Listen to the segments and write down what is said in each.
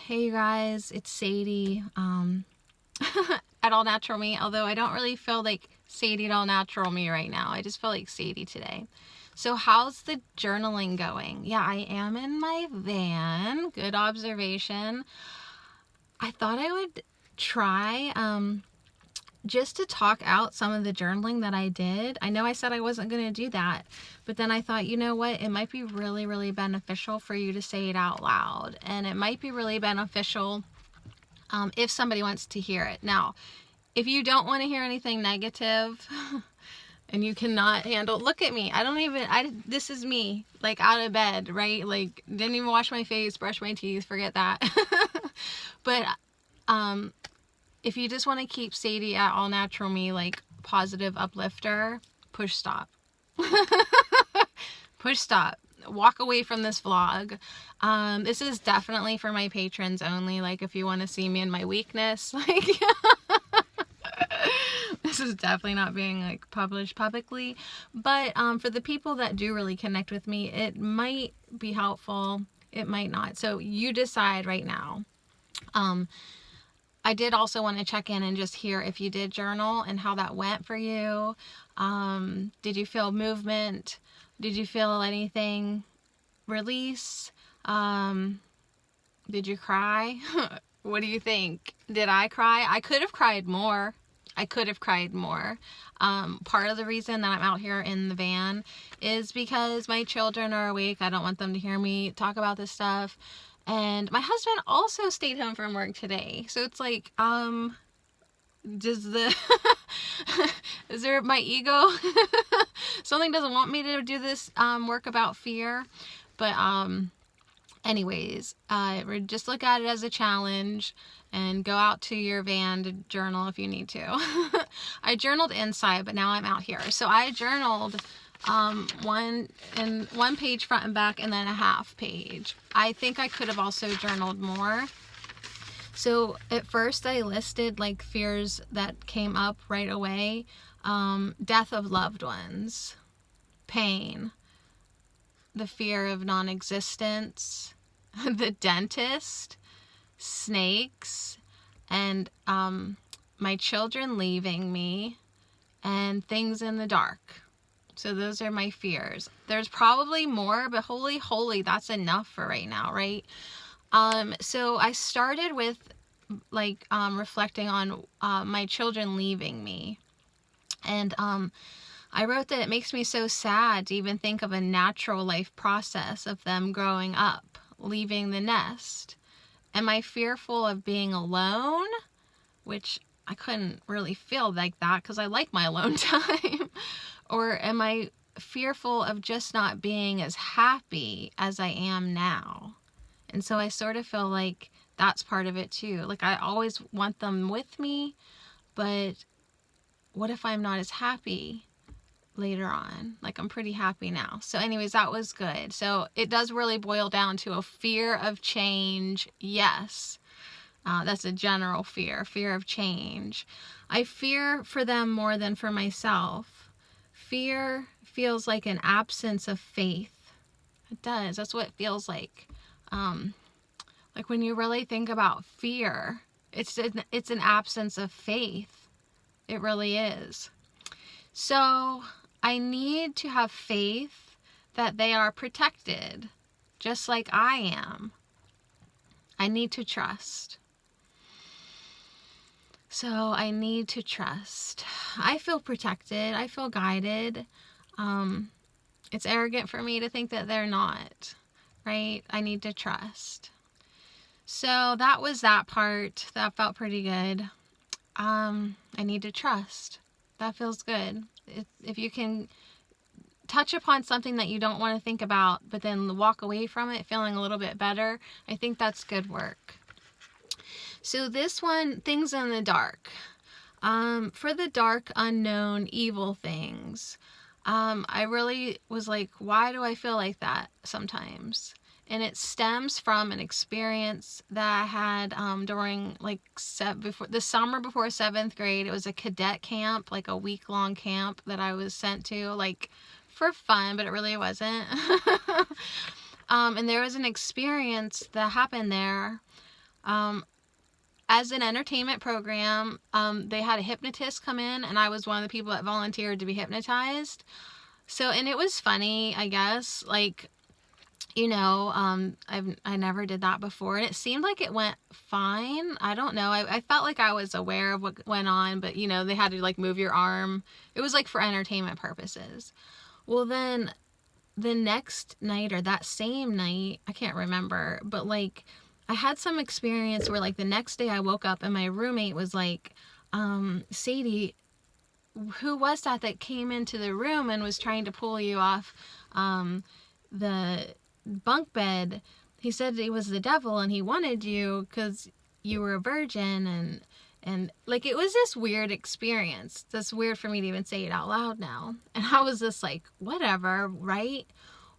Hey you guys, it's Sadie at All Natural Me, although I don't really feel like Sadie at All Natural Me right now. I just feel like Sadie today. So how's the journaling going? Yeah, I am in my van. Good observation. I thought I would try just to talk out some of the journaling that I did. I know I said I wasn't going to do that, but then I thought, you know what? It might be really, really beneficial for you to say it out loud. And it might be really beneficial if somebody wants to hear it. Now, if you don't want to hear anything negative and you cannot handle, look at me. This is me, like out of bed, right? Like didn't even wash my face, brush my teeth, forget that. But, if you just want to keep Sadie at All Natural Me, like positive uplifter, push stop. Push stop. Walk away from this vlog. This is definitely for my patrons only. Like if you want to see me in my weakness, like this is definitely not being like published publicly. But for the people that do really connect with me, it might be helpful. It might not. So you decide right now. I did also want to check in and just hear if you did journal and how that went for you. Did you feel movement? Did you feel anything release? Did you cry? What do you think? Did I cry? I could have cried more. Part of the reason that I'm out here in the van is because my children are awake. I don't want them to hear me talk about this stuff. And my husband also stayed home from work today. So it's like, is there my ego? Something doesn't want me to do this work about fear. But anyways, just look at it as a challenge and go out to your van to journal if you need to. I journaled inside, but now I'm out here. So I journaled one page front and back and then a half page. I think I could have also journaled more. So at first I listed like fears that came up right away. Death of loved ones, pain, the fear of non-existence, the dentist, snakes, and my children leaving me, and things in the dark. So those are my fears. There's probably more, but holy, that's enough for right now, right? So I started with like reflecting on my children leaving me. And I wrote that it makes me so sad to even think of a natural life process of them growing up, leaving the nest. Am I fearful of being alone? Which I couldn't really feel like that because I like my alone time. Or am I fearful of just not being as happy as I am now? And so I sort of feel like that's part of it too. Like I always want them with me, but what if I'm not as happy later on? Like I'm pretty happy now. So anyways, that was good. So it does really boil down to a fear of change. Yes. That's a general fear of change. I fear for them more than for myself. Fear feels like an absence of faith. It does. That's what it feels like. Like when you really think about fear, it's an absence of faith. It really is. So I need to have faith that they are protected, just like I am. I need to trust. So I need to trust. I feel protected. I feel guided. It's arrogant for me to think that they're not, right? I need to trust. So that was that part. That felt pretty good. I need to trust. That feels good. If you can touch upon something that you don't want to think about, but then walk away from it feeling a little bit better, I think that's good work. So this one, things in the dark. For the dark, unknown, evil things. I really was like, why do I feel like that sometimes? And it stems from an experience that I had during like the summer before 7th grade. It was a cadet camp, like a week-long camp that I was sent to, like for fun, but it really wasn't. And there was an experience that happened there As an entertainment program, they had a hypnotist come in, and I was one of the people that volunteered to be hypnotized. So, and it was funny, I guess, like, you know, I never did that before, and it seemed like it went fine. I don't know. I felt like I was aware of what went on, but, you know, they had to, like, move your arm. It was, like, for entertainment purposes. Well, then the next night, or that same night, I can't remember, but, like, I had some experience where, like, the next day I woke up and my roommate was like, Sadie, who was that came into the room and was trying to pull you off the bunk bed? He said it was the devil and he wanted you because you were a virgin, and like, it was this weird experience. That's weird for me to even say it out loud now. And I was just like, whatever, right?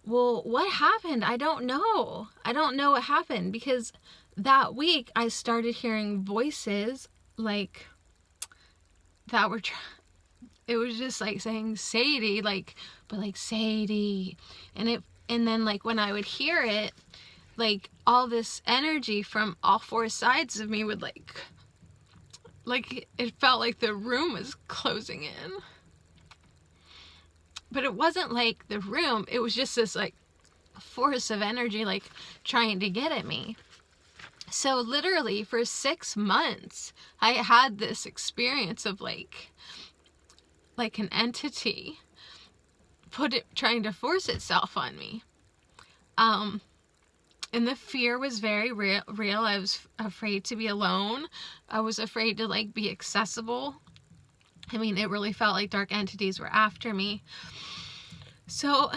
Well, what happened? I don't know. I don't know what happened, because that week I started hearing voices, like, that were it was just like saying Sadie, like, but like Sadie, and then, like, when I would hear it, like, all this energy from all four sides of me would, like it felt like the room was closing in. But it wasn't like the room, it was just this, like, force of energy, like, trying to get at me. So literally for 6 months, I had this experience of, like an entity trying to force itself on me. And the fear was very real. I was afraid to be alone. I was afraid to, like, be accessible. I mean, it really felt like dark entities were after me. So,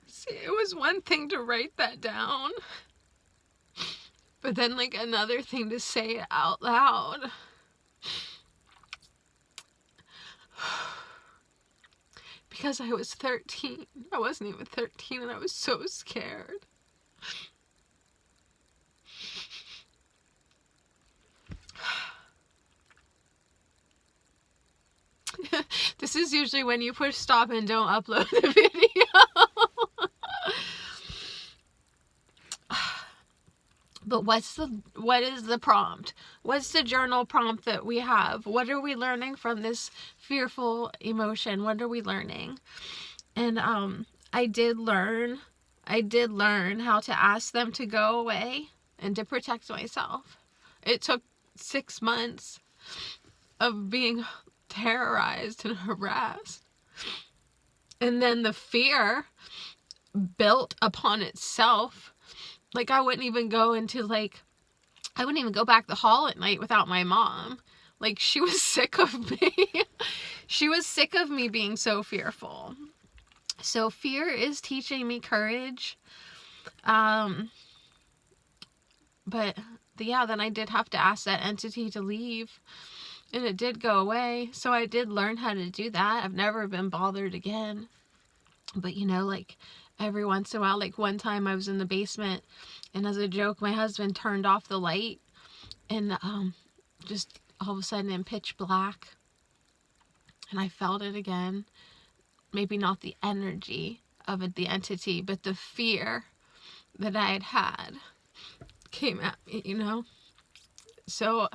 see, it was one thing to write that down, but then, like, another thing to say it out loud. Because I was 13. I wasn't even 13, and I was so scared. This is usually when you push stop and don't upload the video. But what is the prompt? What's the journal prompt that we have? What are we learning from this fearful emotion? What are we learning? And I did learn how to ask them to go away and to protect myself. It took 6 months of being terrorized and harassed. And then the fear built upon itself. Like, I wouldn't even go back the hall at night without my mom. Like, she was sick of me. She was sick of me being so fearful. So fear is teaching me courage. But yeah, then I did have to ask that entity to leave. And it did go away. So I did learn how to do that. I've never been bothered again. But, you know, like, every once in a while, like, one time I was in the basement, and as a joke, my husband turned off the light, and just all of a sudden in pitch black, and I felt it again. Maybe not the energy of it, the entity, but the fear that I had came at me, you know? So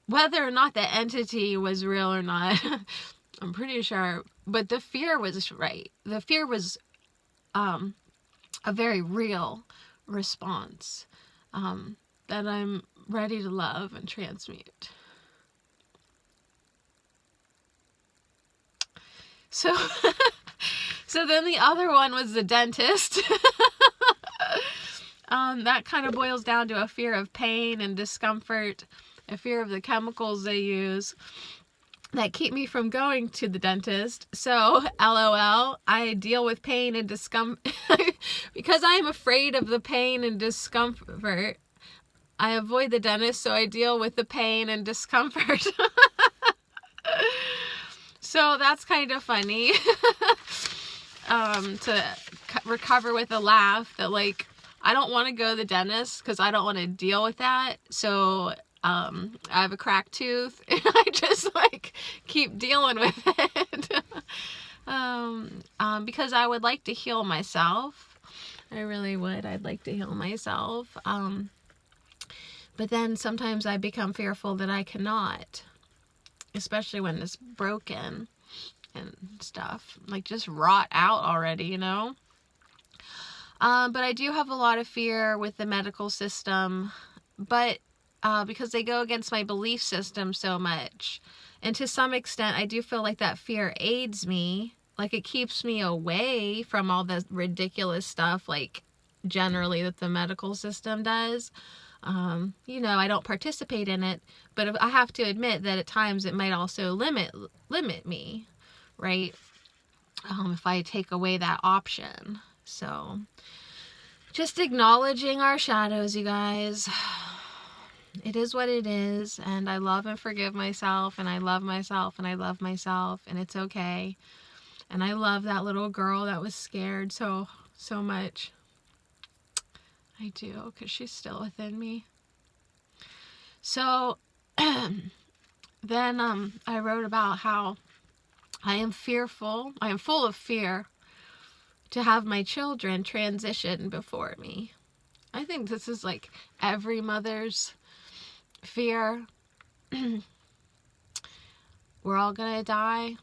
whether or not the entity was real or not, I'm pretty sure, but the fear was right. The fear was a very real response that I'm ready to love and transmute. So then the other one was the dentist. That kind of boils down to a fear of pain and discomfort, a fear of the chemicals they use that keep me from going to the dentist. So, LOL, I deal with pain and discomfort. Because I am afraid of the pain and discomfort, I avoid the dentist, so I deal with the pain and discomfort. So that's kind of funny. To recover with a laugh that, like, I don't want to go to the dentist because I don't want to deal with that. So I have a cracked tooth and I just like keep dealing with it. Because I would like to heal myself. I really would. I'd like to heal myself. But then sometimes I become fearful that I cannot, especially when it's broken and stuff, like just rot out already, you know? But I do have a lot of fear with the medical system, but because they go against my belief system so much. And to some extent, I do feel like that fear aids me. Like it keeps me away from all the ridiculous stuff, like generally that the medical system does. You know, I don't participate in it, but I have to admit that at times it might also limit me, right? If I take away that option. So just acknowledging our shadows, you guys. It is what it is, and I love and forgive myself, and I love myself, and I love myself, and it's okay. And I love that little girl that was scared so much. I do, because she's still within me. So then I wrote about how I am fearful, I am full of fear to have my children transition before me. I think this is like every mother's fear. We're all gonna die,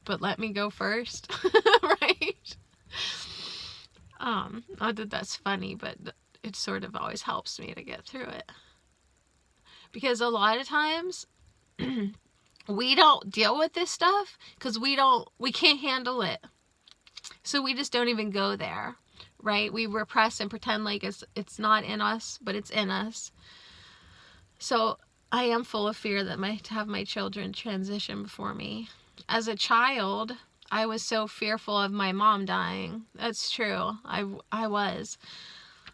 but let me go first, right? Not that that's funny, but it sort of always helps me to get through it. Because a lot of times, we don't deal with this stuff because we can't handle it. So we just don't even go there, right? We repress and pretend like it's not in us, but it's in us. So I am full of fear that to have my children transition before me. As a child, I was so fearful of my mom dying. That's true. I was.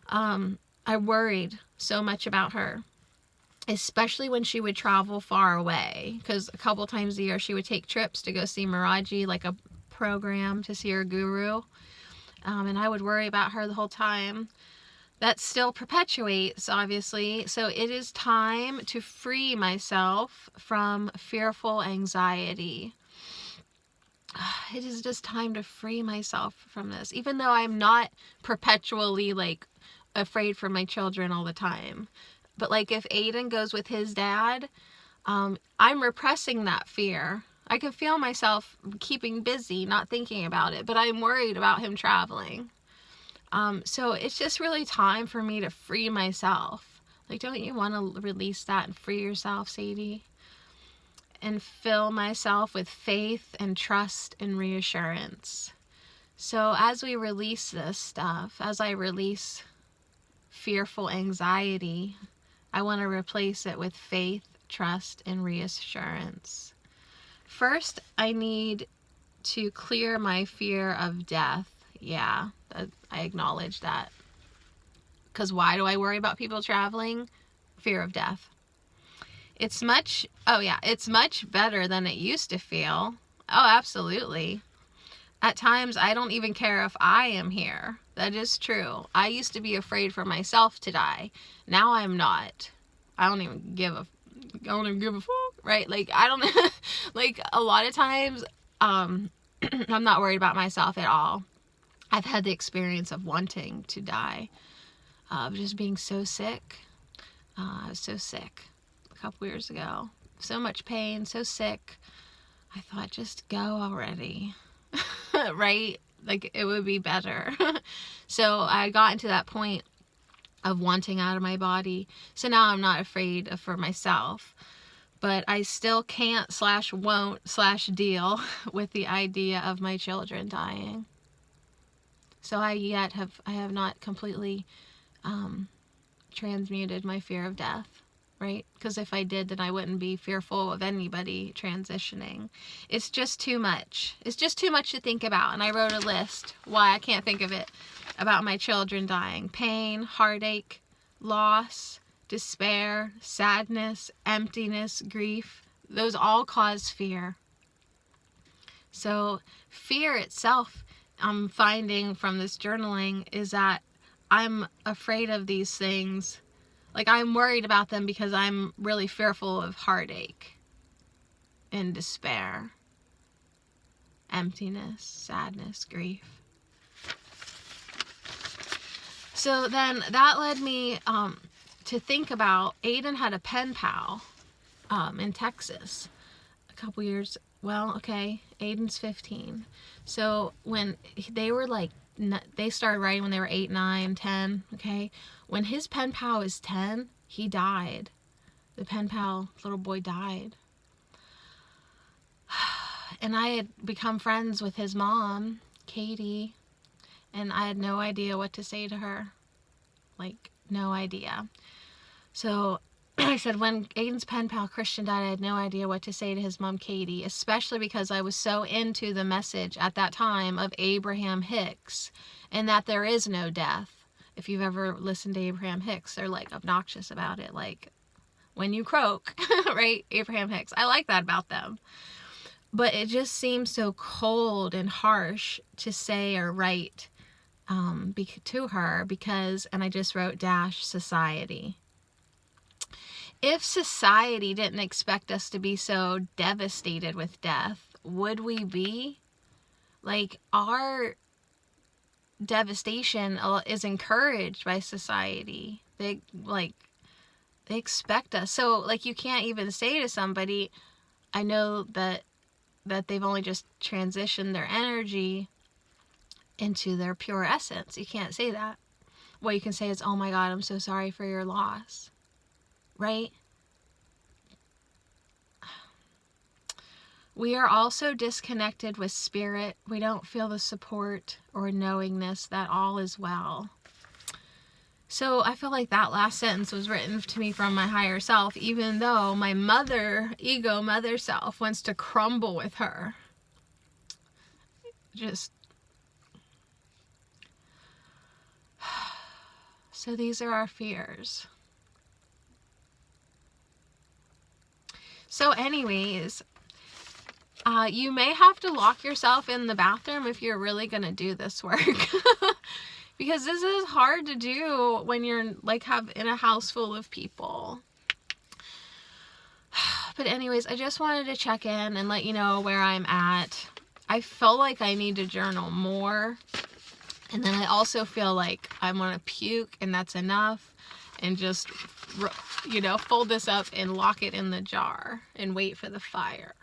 I worried so much about her, especially when she would travel far away, because a couple times a year she would take trips to go see Miraji, like a program to see her guru. And I would worry about her the whole time. That still perpetuates, obviously. So it is time to free myself from fearful anxiety. It is just time to free myself from this, even though I'm not perpetually like afraid for my children all the time. But like if Aiden goes with his dad, I'm repressing that fear. I can feel myself keeping busy, not thinking about it, but I'm worried about him traveling. So it's just really time for me to free myself. Like, don't you want to release that and free yourself, Sadie? And fill myself with faith and trust and reassurance. So as we release this stuff, as I release fearful anxiety, I want to replace it with faith, trust, and reassurance. First, I need to clear my fear of death. Yeah, I acknowledge that. Because why do I worry about people traveling? Fear of death. It's much better than it used to feel. Oh, absolutely. At times, I don't even care if I am here. That is true. I used to be afraid for myself to die. Now I'm not. I don't even give a fuck, right? Like, I don't, like, a lot of times, I'm not worried about myself at all. I've had the experience of wanting to die, of just being so sick. I was so sick a couple years ago. So much pain, so sick. I thought, just go already, right? Like, it would be better. So I got into that point of wanting out of my body. So now I'm not afraid for myself. But I still can't / won't / deal with the idea of my children dying. So I have not completely transmuted my fear of death, right? Because if I did, then I wouldn't be fearful of anybody transitioning. It's just too much. It's just too much to think about. And I wrote a list, why I can't think of it, about my children dying. Pain, heartache, loss, despair, sadness, emptiness, grief. Those all cause fear. So fear itself, I'm finding from this journaling, is that I'm afraid of these things. Like, I'm worried about them because I'm really fearful of heartache and despair, emptiness, sadness, grief. So then that led me to think about, Aiden had a pen pal in Texas a couple years. Well, okay, Aiden's 15. So when they were like, they started writing when they were 8, 9, 10, okay? When his pen pal was 10, he died. The pen pal little boy died. And I had become friends with his mom, Katie, and I had no idea what to say to her. Like, no idea. So I said, when Aiden's pen pal Christian died, I had no idea what to say to his mom, Katie, especially because I was so into the message at that time of Abraham Hicks and that there is no death. If you've ever listened to Abraham Hicks, they're like obnoxious about it. Like, when you croak, right? Abraham Hicks. I like that about them. But it just seems so cold and harsh to say or write to her because, and I just wrote dash society. If society didn't expect us to be so devastated with death, would we be? Like, our devastation is encouraged by society. They expect us. So, like, you can't even say to somebody, I know that they've only just transitioned their energy into their pure essence. You can't say that. What you can say is, oh my God, I'm so sorry for your loss. Right? We are also disconnected with spirit. We don't feel the support or knowingness that all is well. So I feel like that last sentence was written to me from my higher self, even though my mother self wants to crumble with her. So these are our fears. So anyways, you may have to lock yourself in the bathroom if you're really going to do this work. Because this is hard to do when you're like in a house full of people. But anyways, I just wanted to check in and let you know where I'm at. I feel like I need to journal more. And then I also feel like I want to puke and that's enough. And just, fold this up and lock it in the jar and wait for the fire.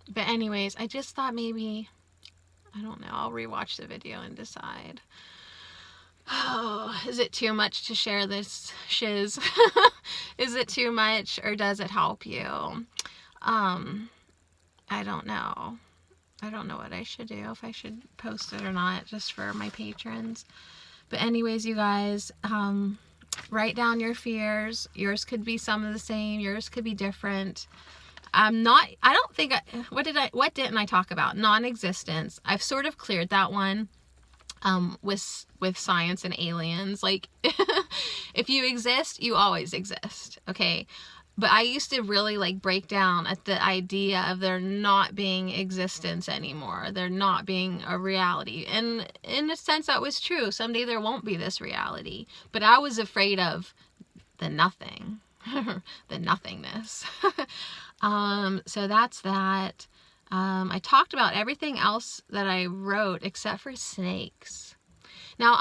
But anyways, I just thought maybe, I don't know, I'll rewatch the video and decide. Oh, is it too much to share this shiz? Is it too much or does it help you? I don't know. I don't know what I should do, if I should post it or not, just for my patrons. But anyways, you guys, write down your fears. Yours could be some of the same. Yours could be different. What didn't I talk about? Non-existence. I've sort of cleared that one with science and aliens. Like, if you exist, you always exist, okay? But I used to really like break down at the idea of there not being existence anymore. There not being a reality. And in a sense, that was true. Someday there won't be this reality. But I was afraid of the nothing, the nothingness. So that's that. I talked about everything else that I wrote except for snakes. Now,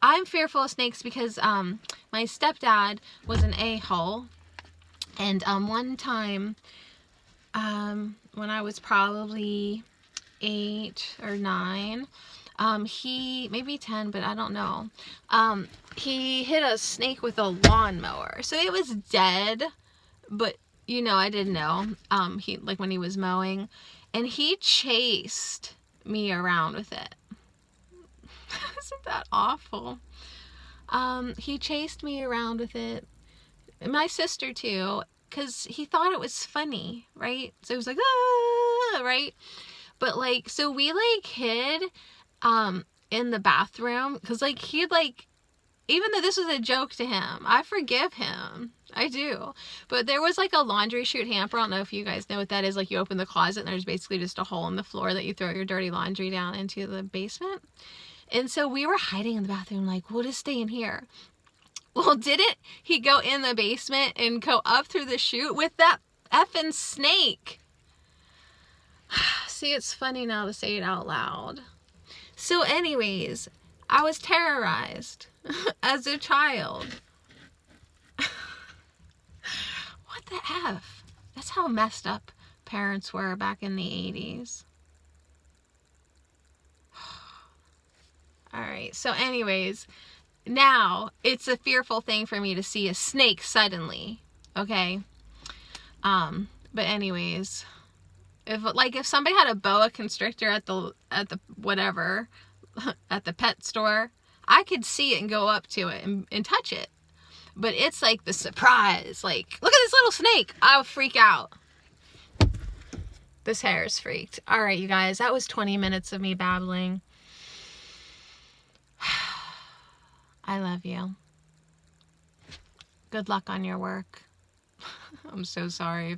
I'm fearful of snakes because my stepdad was an a-hole. And one time, when I was probably 8 or 9, he, maybe 10, but I don't know, he hit a snake with a lawnmower. So it was dead, but, I didn't know, when he was mowing, and he chased me around with it. Isn't that awful? He chased me around with it. My sister too, because he thought it was funny, right? So it was like, ah, right? But so we hid in the bathroom, because he'd even though this was a joke to him, I forgive him. I do. But there was like a laundry chute hamper. I don't know if you guys know what that is. Like, you open the closet and there's basically just a hole in the floor that you throw your dirty laundry down into the basement. And so we were hiding in the bathroom, like, we'll just stay in here. Well, didn't he go in the basement and go up through the chute with that effing snake? See, it's funny now to say it out loud. So anyways, I was terrorized as a child. What the F? That's how messed up parents were back in the 80s. Alright, so anyways, now it's a fearful thing for me to see a snake suddenly. Okay? But anyways, if somebody had a boa constrictor at the whatever, at the pet store, I could see it and go up to it and touch it. But it's like the surprise, like, look at this little snake. I'll freak out. This hair is freaked. Alright, you guys, that was 20 minutes of me babbling. I love you. Good luck on your work. I'm so sorry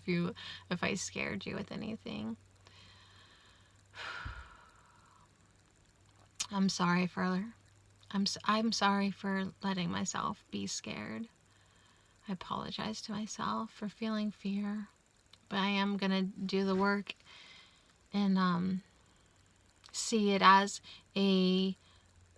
if I scared you with anything. I'm sorry for letting myself be scared. I apologize to myself for feeling fear, but I am gonna do the work and see it as a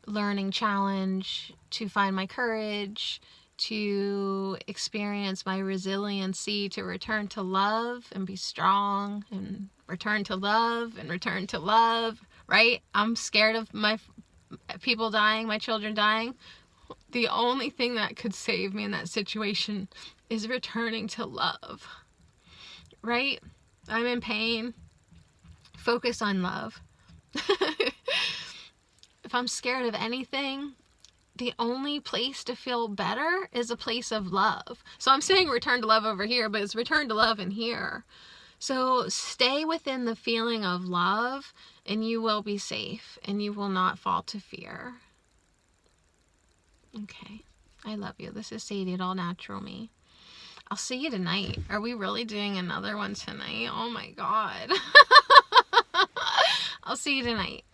learning challenge to find my courage, to experience my resiliency, to return to love and be strong, and return to love and return to love, right? I'm scared of my people dying, my children dying. The only thing that could save me in that situation is returning to love, right? I'm in pain. Focus on love. If I'm scared of anything, the only place to feel better is a place of love. So I'm saying return to love over here, but it's return to love in here. So stay within the feeling of love and you will be safe and you will not fall to fear. Okay. I love you. This is Sadie at All Natural Me. I'll see you tonight. Are we really doing another one tonight? Oh my God. I'll see you tonight.